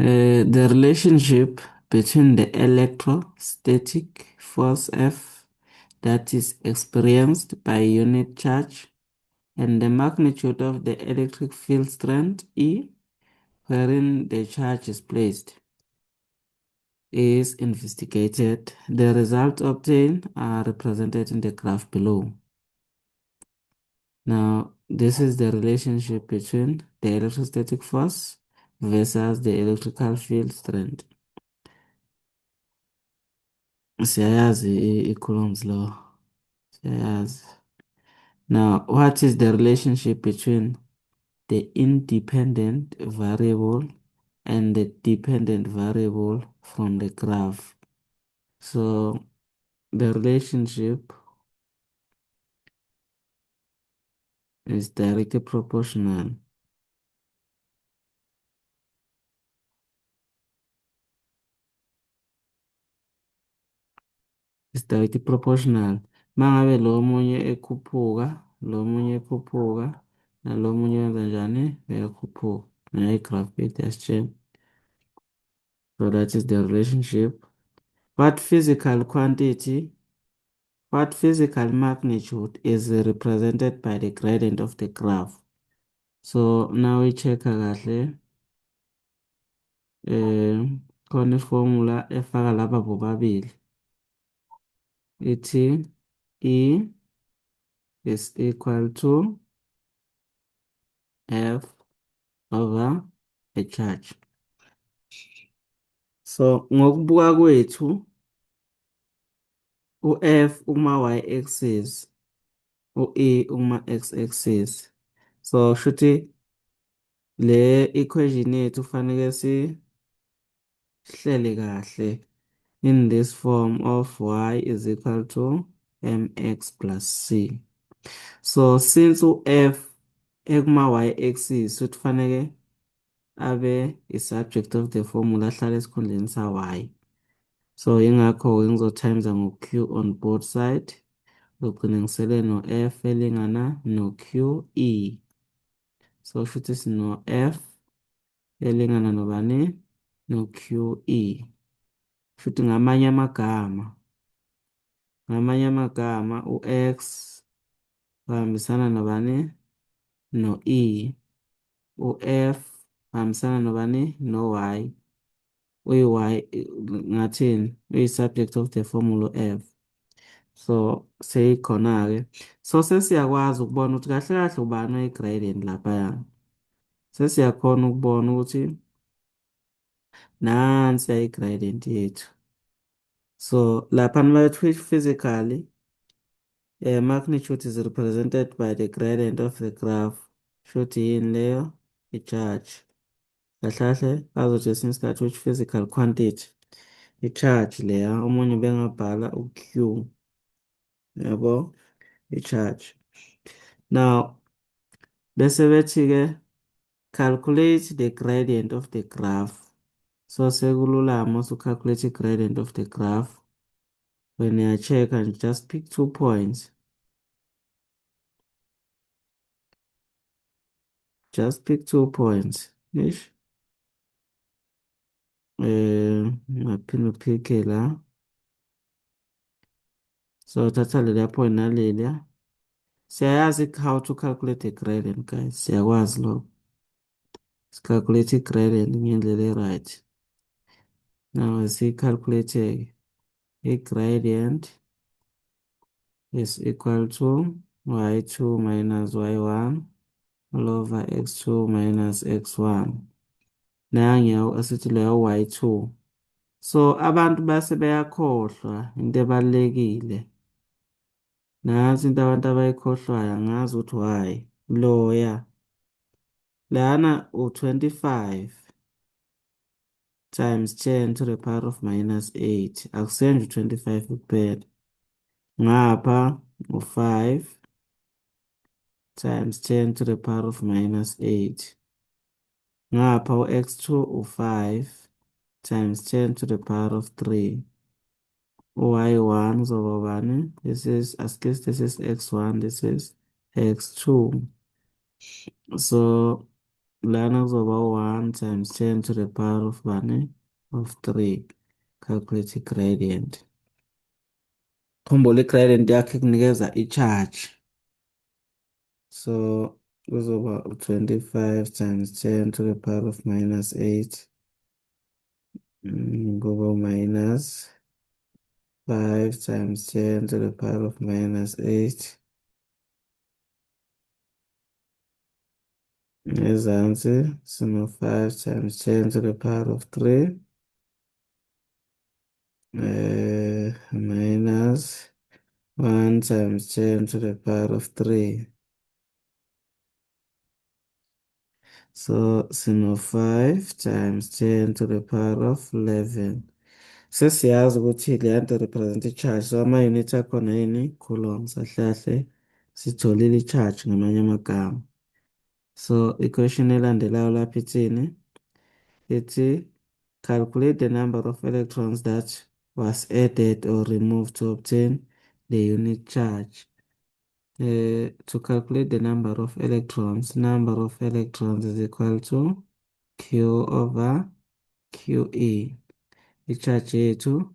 The relationship between the electrostatic force F that is experienced by a unit charge and the magnitude of the electric field strength E wherein the charge is placed is investigated. The results obtained are represented in the graph below. Now, this is the relationship between the electrostatic force versus the electrical field strength. Siyayazi i-Coulomb's law. Siyayazi. Now, what is the relationship between the independent variable and the dependent variable from the graph? So, the relationship is directly proportional. Is directly proportional. Mangabe lo munye ekhuphuka, lo munye ekhuphuka, nalo munye wenza njani? Uyakhuphuka. Nayo igraph bethu yasitshela. So that is the relationship. What physical magnitude is represented by the gradient of the graph? So now we check kahle. Khona iformula efaka laba bobabili. Ithi E is equal to F over a charge. So ngokubuka kwethu u-F uma y-axis, u-E uma x-axis. So shuthi le equation yethu fanele sihlele kahle in this form of y is equal to mx plus c. So since u-F ekuma y-axis futhi fanele abe i-subject of the formula ahlale esikhundleni sa-y. So ingakho-ke ngizothayimza ngo-q on both side. Ngizogcina ngisele no-F elingana no-QE. So shuthi sino-F elingana nobani? No-QE. Shuthi ngamanye amagama u-X bahambisana nobani? No-E. U-F bahambisana nobani? No-Y. Uyi-Y ngathini? Uyi-subject of the formula F. So seyikhona-ke. So sesiyakwazi ukubona ukuthi kahle kahle ubani oyi-gradient laphaya. Sesiyakhona ukubona ukuthi nansi i-gradient yethu. So lapha mabethi physically, magnitude is represented by the gradient of the graph. Shuthi yini leyo? I-charge. Kahle kahle azothi esinye isikhathi which physical quantity. I-charge leya, omunye bengabhala u-Q. Yabo? I-charge. Now, bese bethi-ke calculate the gradient of the graph. So sekulula mase calculate the gradient of the graph. When you check and just pick 2 points. Just pick 2 points. Ish. Ngaphinde uphike la. So thatha leliya point naleliya. Siyayazi how to calculate the gradient, guys. Siyakwazi lo. Calculate i-gradient ngendlela e-right. Now calculate i-gradient is equal to y2 minus y1 all over x2 minus x1. Nangiyawo asithi leyo y2. So abantu base beyakhohlwa into ebalekile. Nansi into abantu abayikhohlwayo angazi ukuthi why. Loya. Lana u-25 times 10 to the power of minus 8. Akusenje u-25 kuphela. Ngapha u-5 times 10 to the power of minus 8. Ngapha u-x2 u-5 times 10 to the power of 3. Y1 kuzoba ubani? This is, as guess this is x1, this is x2. So lana kuzoba 1 times 10 to the power of bani of 3. Calculate i-gradient. Khumbula i-gradient yakhe kunikeza i-charge. So kuzoba 25 times 10 to the power of minus 8. Kuba minus 5 times 10 to the power of minus 8. Ngezansi sino 5 times 10 to the power of 3. Minus 1 times 10 to the power of 3. So sino 5 times 10 to the power of 11. Sesiyazi ukuthi le nto represent i-charge. So ama-unit akhona yini? Coulombs. Kahle kahle sitholile i-charge ngamanye amagama. So i-question elandelayo lapha ithini? Ithi calculate the number of electrons that was added or removed to obtain the unit charge. To calculate the number of electrons is equal to Q over QE. I-charge yethu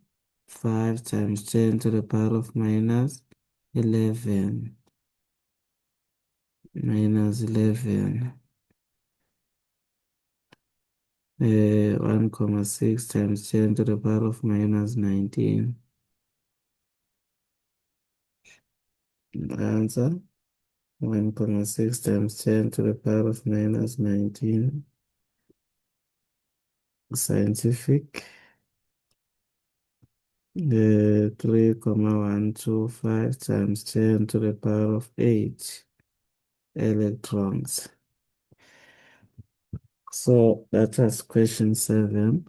5 times 10 to the power of minus 11. Minus 11. 1,6 times 10 to the power of minus 19. The answer 1,6 times 10 to the power of minus 19. Scientific. 3,125 times 10 to the power of 8 electrons. So that was question 7.